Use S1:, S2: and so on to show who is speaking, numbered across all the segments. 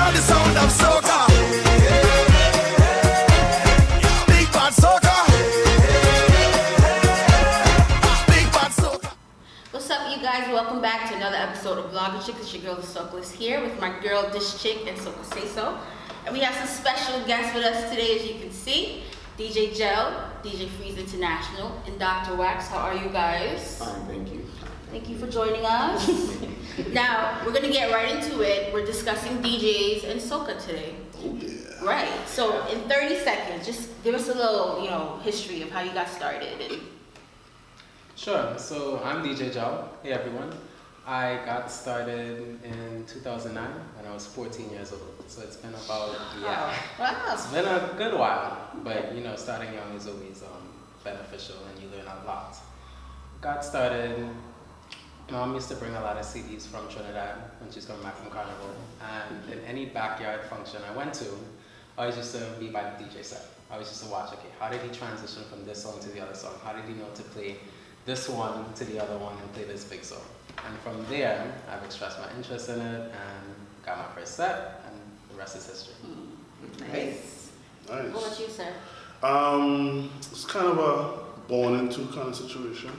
S1: are the sound of soca. Big bad soca. Big bad soca.
S2: What's up, you guys? Welcome back to another episode of Vlogger Chick. It's your girl, the Socalist, here with my girl, Dish Chick, and Soca Say So. And we have some special guests with us today, as you can see. DJ Jel, DJ Freeze International, and Dr. Wax. How are you guys?
S3: Fine, thank you.
S2: Thank you for joining us. Now, we're gonna get right into it. We're discussing DJs and soca today.
S3: Oh yeah.
S2: Right. So, in 30 seconds, just give us a little, history of how you got started. And
S3: Sure. So I'm DJ Jel. Hey everyone. I got started in 2009 when I was 14 years old. So it's been about
S2: Wow.
S3: It's been a good while. But starting young is always beneficial and you learn a lot. Got started. Mom used to bring a lot of CDs from Trinidad when she's coming back from Carnival. And in any backyard function I went to, I always used to be by the DJ set. I always used to watch, okay, how did he transition from this song to the other song? How did he know to play this one to the other one and play this big song? And from there, I've expressed my interest in it and got my first set, and the rest is history.
S2: Nice.
S4: Nice.
S2: What about you, sir?
S4: It's kind of a born into kind of situation.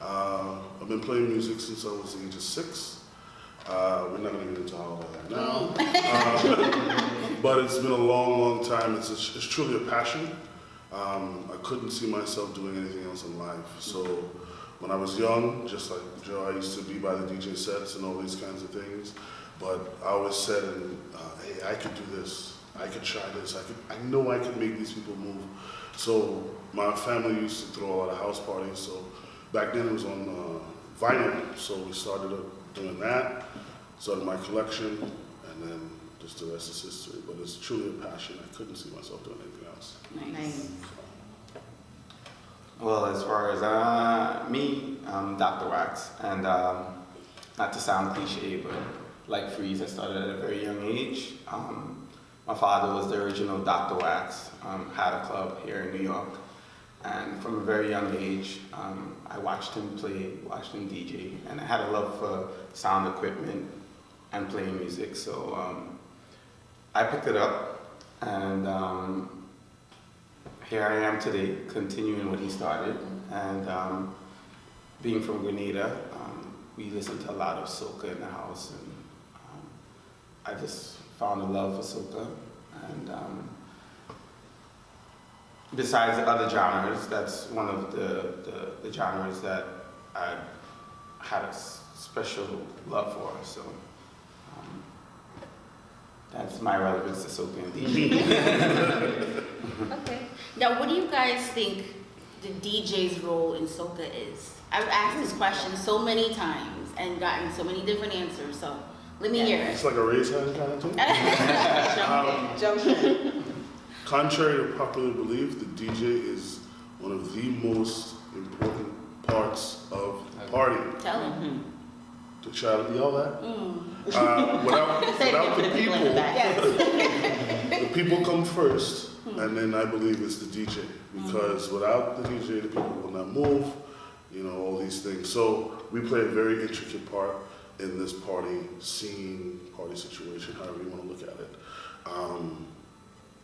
S4: I've been playing music since I was the age of 6. We're not going to get into all of that now. But it's been a long, long time. It's truly a passion. I couldn't see myself doing anything else in life. So when I was young, just like Joe, I used to be by the DJ sets and all these kinds of things. But I always said, hey, I could do this. I could try this. I know I could make these people move. So my family used to throw a lot of house parties. So back then it was on vinyl. So we started doing that, started my collection, and then just the rest is history. But it's truly a passion. I couldn't see myself doing anything else.
S2: Nice.
S5: Well, as far as me, I'm Dr. Wax, and not to sound cliche, but like Freeze, I started at a very young age. My father was the original Dr. Wax, had a club here in New York, and from a very young age, I watched him play, watched him DJ, and I had a love for sound equipment and playing music, so I picked it up, and here I am today, continuing what he started, and being from Grenada, we listen to a lot of soca in the house, and I just found a love for soca, and besides the other genres, that's one of the genres that I had a special love for, so that's my relevance to soca and DJ.
S2: Okay. Now, what do you guys think the DJ's role in soca is? I've asked this question so many times and gotten so many different answers, so let me hear it.
S4: It's like a race hand kind of thing.
S2: Jump in.
S4: Contrary to popular belief, the DJ is one of the most important parts of the party.
S2: Tell him.
S4: To try to yell that? Without the people, the people come first, and then I believe it's the DJ. Because without the DJ, the people will not move, all these things. So we play a very intricate part in this party scene, party situation, however you want to look at it.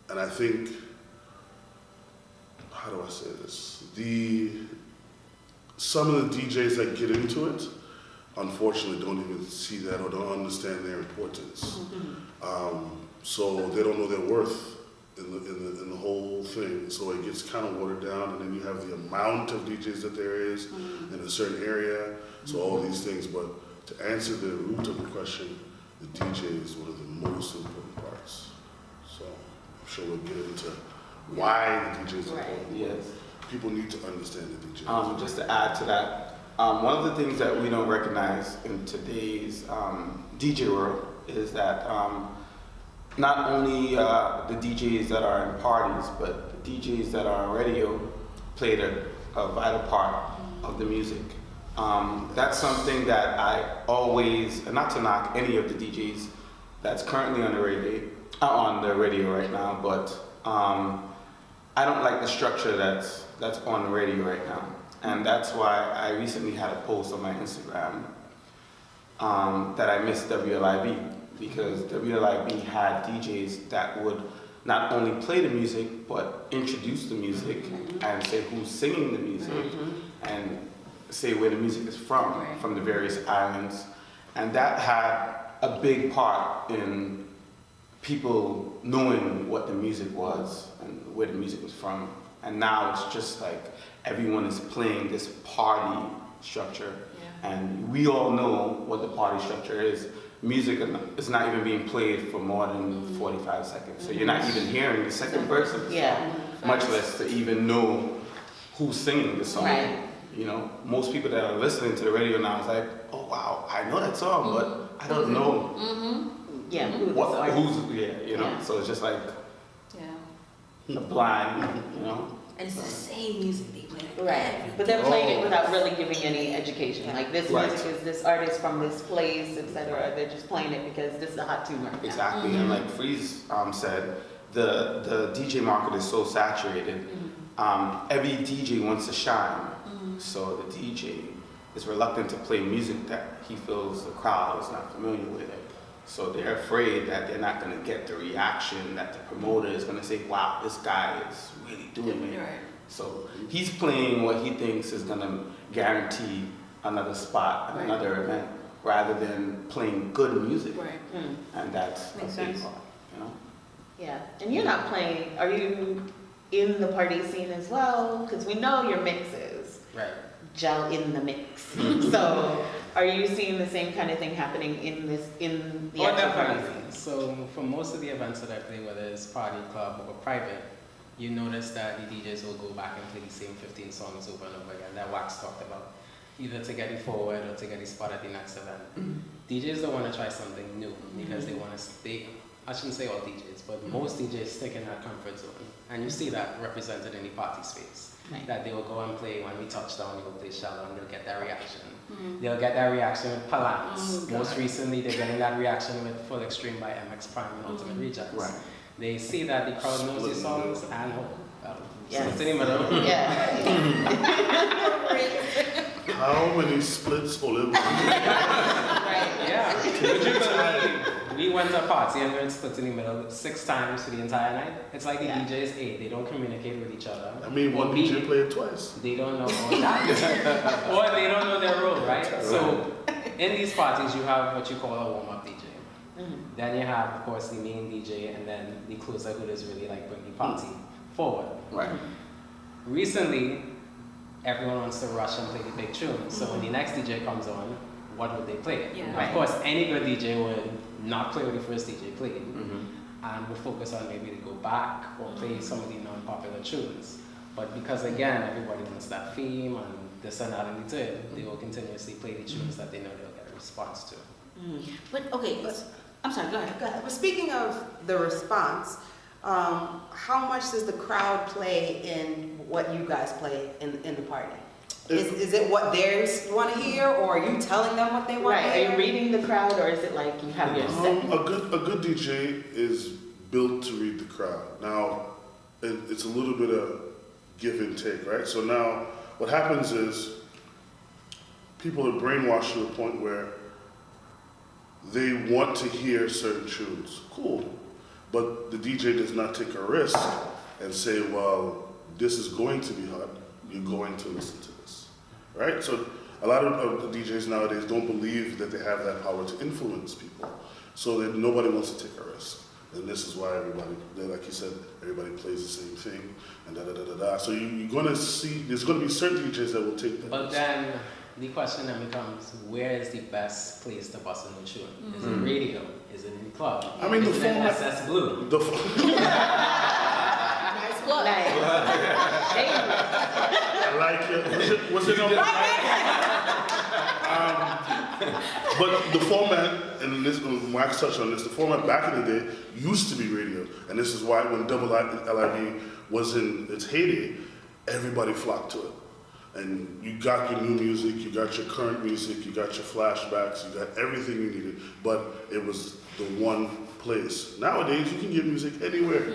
S4: And I think, how do I say this? Some of the DJs that get into it, unfortunately, don't even see that or don't understand their importance. So they don't know their worth in the whole thing. So it gets kind of watered down, and then you have the amount of DJs that there is in a certain area. So all these things, but to answer the root of the question, the DJ is one of the most important parts. So I'm sure we'll get into why the DJ is important.
S5: Yes.
S4: People need to understand the DJ.
S5: Just to add to that, one of the things that we don't recognize in today's DJ world is that not only the DJs that are in parties, but the DJs that are on radio played a vital part of the music. That's something that I always, and not to knock any of the DJs that's currently on the radio right now, but I don't like the structure that's on the radio right now. And that's why I recently had a post on my Instagram that I missed WLIB because WLIB had DJs that would not only play the music but introduce the music and say who's singing the music and say where the music is from the various islands, and that had a big part in people knowing what the music was and where the music was from. And now it's just like everyone is playing this party structure, and we all know what the party structure is. Music is not even being played for more than 45 seconds, so you're not even hearing the second verse of the song, much less to even know who's singing the song.
S2: Right.
S5: You know, most people that are listening to the radio now is like, oh wow, I know that song, but I don't know
S6: Yeah,
S5: you know. So it's just like a blind, you know.
S2: And it's the same music they play.
S6: Right, but they're playing it without really giving any education. Like this music is this artist from this place, etc. They're just playing it because this is a hot tune right now.
S5: Exactly, and like Freeze said, the DJ market is so saturated. Every DJ wants to shine, so the DJ is reluctant to play music that he feels the crowd is not familiar with. So they're afraid that they're not going to get the reaction that the promoter is going to say, wow, this guy is really doing it.
S2: Right.
S5: So he's playing what he thinks is going to guarantee another spot and another event, rather than playing good music.
S2: Right.
S5: And that's
S2: Makes
S5: a big
S2: sense.
S5: part, you know?
S6: Yeah, and you're not playing, are you in the party scene as well? Because we know your mixes.
S3: Right.
S6: Gel in the mix. So are you seeing the same kind of thing happening in the
S3: Oh,
S6: actual party
S3: definitely. So for most of the events that I play, whether it's party, club, or private, you notice that the DJs will go back and play the same 15 songs over and over again that Wax talked about, either to get it forward or to get it spot at the next event. DJs don't want to try something new because they want to stay, I shouldn't say all DJs, but most DJs stick in that comfort zone. And you see that represented in the party space.
S6: Right.
S3: That they will go and play when we touch down, they will play shallow and they'll get that reaction. They'll get that reaction with Palance. Most recently, they're getting that reaction with Full Extreme by MX Prime and Ultimate Rejects.
S5: Right.
S3: They see that the crowd knows the songs and
S6: Yes.
S3: split in the middle.
S6: Yeah.
S4: How many splits will it be?
S3: Yeah. Would you believe we went to a party and we were split in the middle 6 times for the entire night? It's like the DJs, they don't communicate with each other.
S4: I mean, one DJ played twice.
S3: They don't know all that. Or they don't know their role, right? So in these parties, you have what you call a warm-up DJ. Then you have, of course, the main DJ, and then the closer who is really like bring the party forward.
S5: Right.
S3: Recently, everyone wants to rush and play the big tune. So when the next DJ comes on, what would they play?
S2: Yeah.
S3: Of course, any good DJ would not play what the first DJ played, and would focus on maybe to go back or play some of the non-popular tunes. But because again, everybody wants that theme and this and that and the third, they will continuously play the tunes that they know they'll get a response to.
S2: But okay, I'm sorry, go ahead.
S7: But speaking of the response, how much does the crowd play in what you guys play in the party? Is it what they want to hear, or are you telling them what they want
S6: Right.
S7: to
S6: Are
S7: hear?
S6: you reading the crowd, or is it like you have your set?
S4: A good DJ is built to read the crowd. Now, it's a little bit of give and take, right? So now, what happens is people are brainwashed to the point where they want to hear certain tunes. Cool. But the DJ does not take a risk and say, well, this is going to be hot. You're going to listen to this, right? So a lot of the DJs nowadays don't believe that they have that power to influence people. So that nobody wants to take a risk. And this is why everybody, like you said, everybody plays the same thing and da-da-da-da-da. So you're going to see, there's going to be certain DJs that will take that
S3: But
S4: risk.
S3: then the question then becomes, where is the best place to bust a new tune? Is it radio? Is it in the club?
S4: I mean, the
S3: is it in
S4: format-
S3: SS Blue?
S2: Nice plug.
S6: Nice.
S4: I like it. Was it on? But the format, and this, Max touched on this, the format back in the day used to be radio. And this is why when Double LIV was in its heyday, everybody flocked to it. And you got your new music, you got your current music, you got your flashbacks, you got everything you needed. But it was the one place. Nowadays, you can get music anywhere.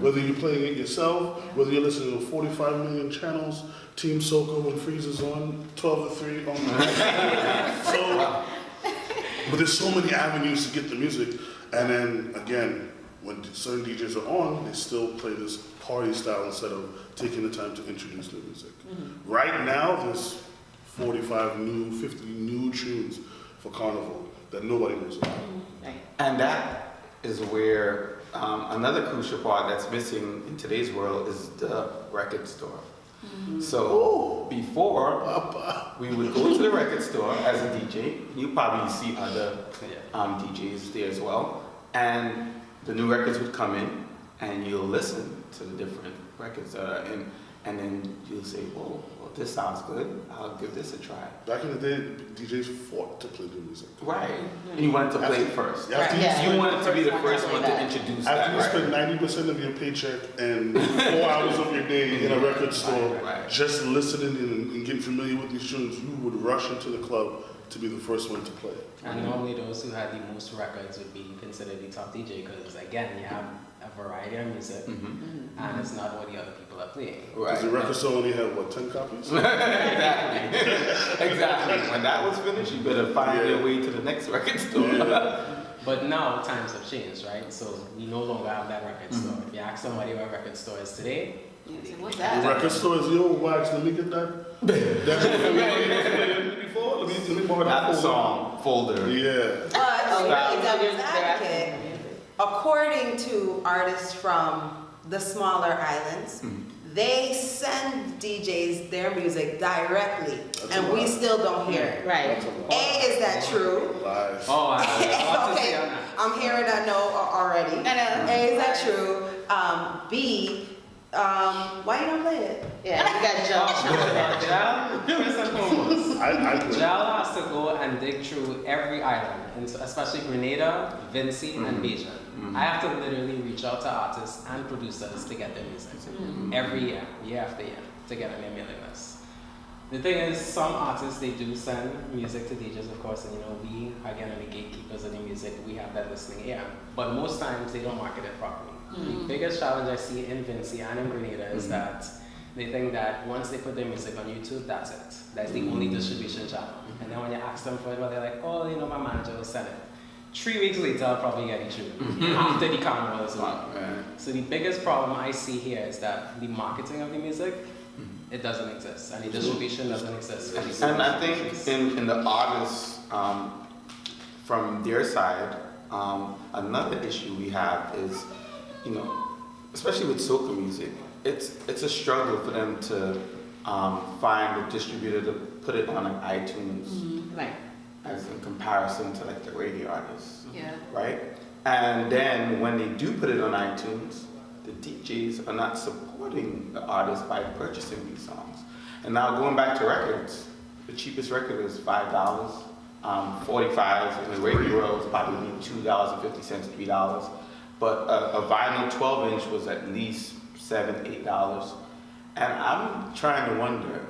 S4: Whether you're playing it yourself, whether you're listening to 45 million channels, Team Soca when Freeze is on, 12 to 3 on. So But there's so many avenues to get the music, and then again, when certain DJs are on, they still play this party style instead of taking the time to introduce the music. Right now, there's 45 new, 50 new tunes for Carnival that nobody knows about.
S5: And that is where another crucial part that's missing in today's world is the record store. So before, we would go to the record store as a DJ. You probably see other DJs there as well. And the new records would come in, and you'll listen to the different records that are in. And then you'll say, well, this sounds good. I'll give this a try.
S4: Back in the day, DJs fought to play the music.
S5: Right. And you wanted to play it first.
S4: After
S5: You wanted to be the first one to introduce that.
S4: After you spend 90% of your paycheck and 4 hours of your day in a record store, just listening and getting familiar with these tunes, you would rush into the club to be the first one to play it.
S3: And normally those who had the most records would be considered the top DJ because, again, you have a variety of music and it's not what the other people are playing.
S4: Because the record store only had, what, 10 copies?
S5: Exactly. When that was finished, you better find your way to the next record store.
S3: But now times have changed, right? So we no longer have that record store. If you ask somebody what a record store is today,
S2: What's
S4: The
S2: that?
S4: record store is, yo, wax, let me get that. Before, let me borrow
S5: Not
S4: that
S5: the song, folder.
S4: Yeah.
S7: But to
S5: Stop.
S7: be devil's advocate, according to artists from the smaller islands, they send DJs their music directly,
S4: That's
S7: and
S4: a
S7: we
S4: lie.
S7: still don't hear it.
S6: Right.
S4: That's a lot.
S7: A, is that true?
S4: Lies.
S3: oh, I want to say
S7: Okay,
S3: on that.
S7: I'm hearing that no already.
S2: I know.
S7: A, is that true? B, why you don't play it?
S6: Yeah, you got Joe.
S3: Jel, first and foremost,
S4: I do.
S3: Jel has to go and dig through every island, and especially Grenada, Vinci, and Bajan. I have to literally reach out to artists and producers to get their music every year after year, to get on their mailing list. The thing is, some artists, they do send music to DJs, of course, and we, again, are the gatekeepers of the music, we have that listening ear. But most times, they don't market it properly. The biggest challenge I see in Vinci and in Grenada is that they think that once they put their music on YouTube, that's it. That's the only distribution channel. And then when you ask them for it, well, they're like, oh, my manager will send it. 3 weeks later, I'll probably get it through after the carnival is over. So the biggest problem I see here is that the marketing of the music, it doesn't exist, and the distribution doesn't exist. For the
S5: And I think in the artists, from their side, another issue we have is, especially with soca music, it's a struggle for them to find a distributor to put it on an iTunes,
S6: Right.
S5: as in comparison to like the radio artists,
S2: Yeah.
S5: right? And then when they do put it on iTunes, the DJs are not supporting the artists by purchasing these songs. And now going back to records, the cheapest record is $5, 45 in the radio world is probably $2.50, $3. But a vinyl 12-inch was at least $7, $8. And I'm trying to wonder,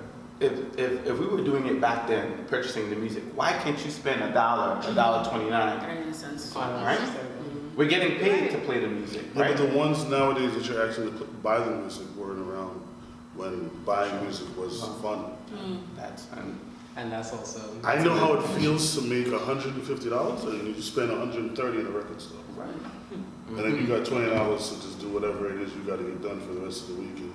S5: if we were doing it back then, purchasing the music, why can't you spend $1.29? Right? We're getting paid to play the music,
S4: Yeah,
S5: right?
S4: but the ones nowadays that you're actually buy the music weren't around when buying music was fun.
S3: and that's also...
S4: I know how it feels to make $150 and you spend $130 in a record store.
S5: Right.
S4: And then you got $20 to just do whatever it is you got to get done for the rest of the week. And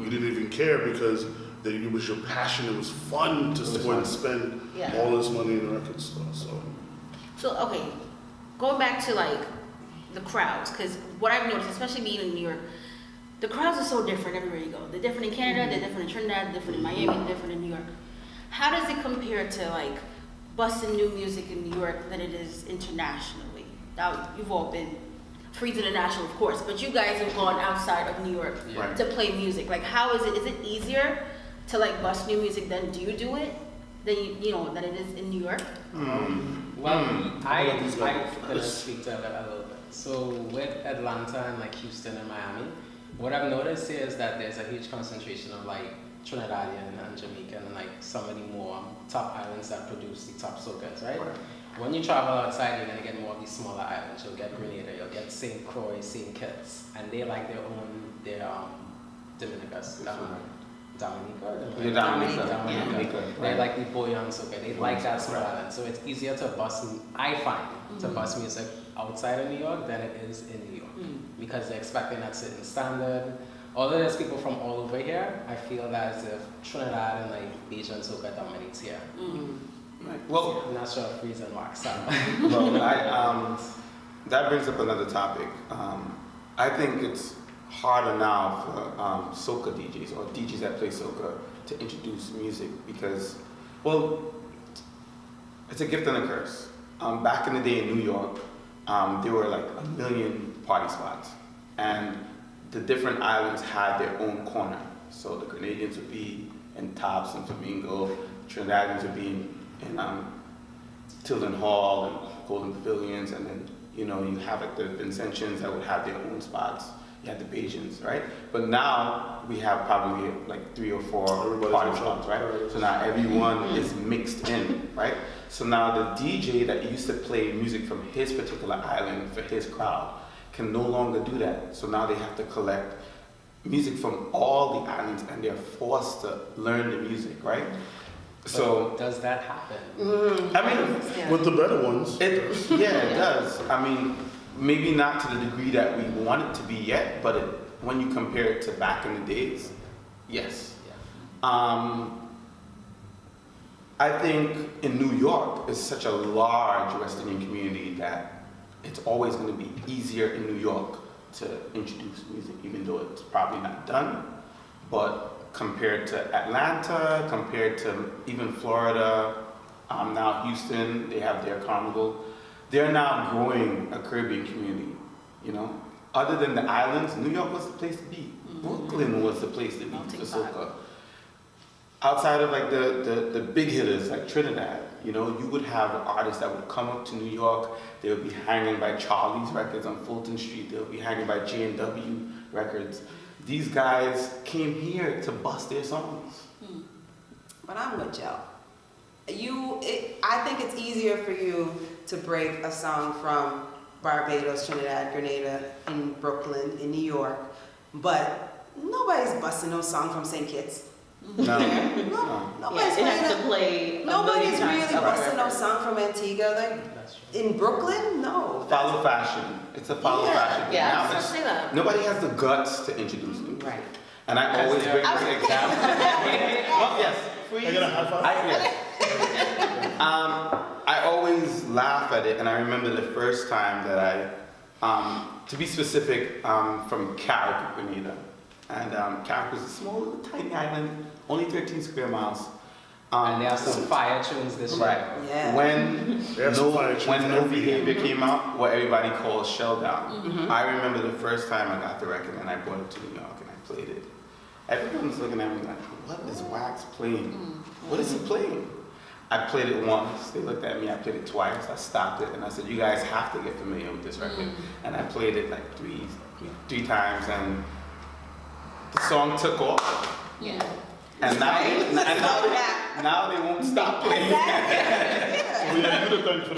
S4: you didn't even care because it was your passion. It was fun to go and spend all this money in a record store.
S2: So, okay, going back to like the crowds, because what I've noticed, especially being in New York, the crowds are so different everywhere you go. They're different in Canada, they're different in Trinidad, they're different in Miami, they're different in New York. How does it compare to like busting new music in New York than it is internationally? Now, you've all been Freeze International, of course, but you guys have gone outside of New York
S5: Right.
S2: to play music. Like, how is it? Is it easier to like bust new music than do you do it than than it is in New York?
S3: Well, I could speak to that a little bit. So with Atlanta and like Houston and Miami, what I've noticed here is that there's a huge concentration of like Trinidadian and Jamaican and like some of the more top islands that produce the top soca's, right? When you travel outside, you're gonna get more of these smaller islands. You'll get Grenada, you'll get St. Croix, St. Kitts, and they like their Dominicas. Dominica.
S5: Dominica.
S3: They like the bouillon soca. They like that small island. So it's easier to bust, I find, to bust music outside of New York than it is in New York. Because they're expecting that certain standard. Although there's people from all over here, I feel that as if Trinidad and like Bajan soca dominates here.
S5: Right. Well,
S3: I'm not sure if Freeze and Wax out.
S5: well, that brings up another topic. I think it's harder now for soca DJs or DJs that play soca to introduce music because, well, it's a gift and a curse. Back in the day in New York, there were like 1 million party spots, and the different islands had their own corner. So the Grenadians would be in Tops and Flamingo, Trinidadians would be in Tilden Hall and Golden Pavilions, and then you have like the Vincentians that would have their own spots. You had the Bajans, right? But now we have probably like 3 or 4 party spots, right? So now everyone is mixed in, right? So now the DJ that used to play music from his particular island for his crowd can no longer do that. So now they have to collect music from all the islands and they're forced to learn the music, right? So
S3: does that happen?
S5: I mean,
S4: With the better ones.
S5: it does. I mean, maybe not to the degree that we want it to be yet, but when you compare it to back in the days, yes. I think in New York is such a large West Indian community that it's always going to be easier in New York to introduce music, even though it's probably not done. But compared to Atlanta, compared to even Florida, now Houston, they have their carnival. They're now growing a Caribbean community, Other than the islands, New York was the place to be. Brooklyn was the place to be for soca. Outside of like the big hitters like Trinidad, you would have artists that would come up to New York. They would be hanging by Charlie's Records on Fulton Street. They would be hanging by J&W Records. These guys came here to bust their songs.
S7: But I'm with Jel. I think it's easier for you to break a song from Barbados, Trinidad, Grenada, in Brooklyn, in New York, but nobody's busting no song from St. Kitts.
S5: No.
S7: Nobody's
S6: It has to play.
S7: Nobody's really
S6: busting
S7: busting no song from Antigua. Like in Brooklyn, no.
S5: Follow fashion. It's a follow fashion thing.
S6: Yeah,
S5: Now,
S6: I was
S5: it's-
S2: Say that.
S5: nobody has the guts to introduce them.
S7: Right.
S5: And I always bring this example. Well, yes,
S4: I get a high five?
S5: I always laugh at it, and I remember the first time that to be specific, from Carrick, Grenada. And Carrick was a small little tiny island, only 13 square miles.
S3: And they have some fire tunes this year.
S5: Right.
S7: Yeah.
S5: When
S4: They have some fire tunes
S5: no
S4: every year.
S5: behavior came out, what everybody calls shell down. I remember the first time I got the record and I brought it to New York and I played it. Everyone was looking at me like, what is Wax playing? What is he playing? I played it once, they looked at me, I played it twice, I stopped it and I said, you guys have to get familiar with this record. And I played it like three times and the song took off.
S6: Yeah.
S5: And now they won't stop playing.
S4: We are you for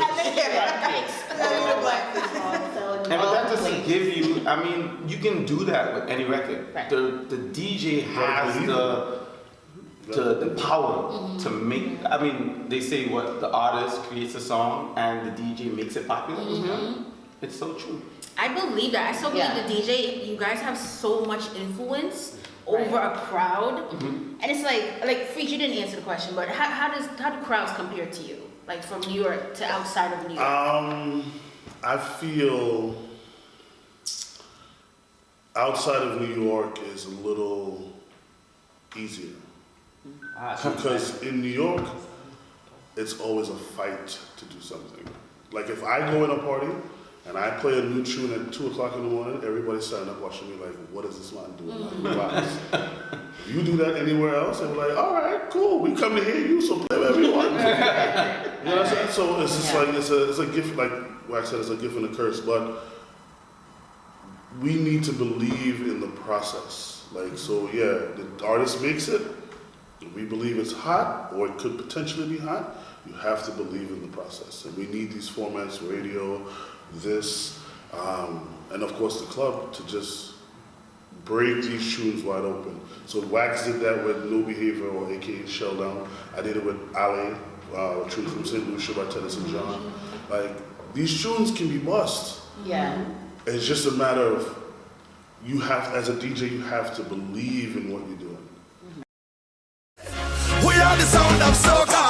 S5: But that doesn't give you, I mean, you can do that with any record.
S6: Right.
S5: The DJ has the power to make, I mean, they say what, the artist creates a song and the DJ makes it popular. It's so true.
S2: I believe that. I still believe
S6: Yeah.
S2: the DJ, you guys have so much influence over a crowd. And it's like Freak, you didn't answer the question, but how do crowds compare to you? Like from New York to outside of New York?
S4: I feel outside of New York is a little easier. Because in New York, it's always a fight to do something. Like if I go in a party and I play a new tune at 2 o'clock in the morning, everybody's standing up watching me like, what is this man doing? Like, relax. If you do that anywhere else, they're like, all right, cool, we come to hear you, so play whatever you want. You know what I'm saying? So it's just like, it's a gift, like Wax said, it's a gift and a curse, but we need to believe in the process. Like, so yeah, the artist makes it, we believe it's hot, or it could potentially be hot, you have to believe in the process. And we need these formats, radio, this, and of course the club, to just break these tunes wide open. So Wax did that with No Behavior, or aka Shell Down. I did it with Ale, tune from St. Lucia by Tennyson John. Like, these tunes can be bust.
S6: Yeah.
S4: It's just a matter of, you have, as a DJ, you have to believe in what you're doing.
S1: We are the sound of soca.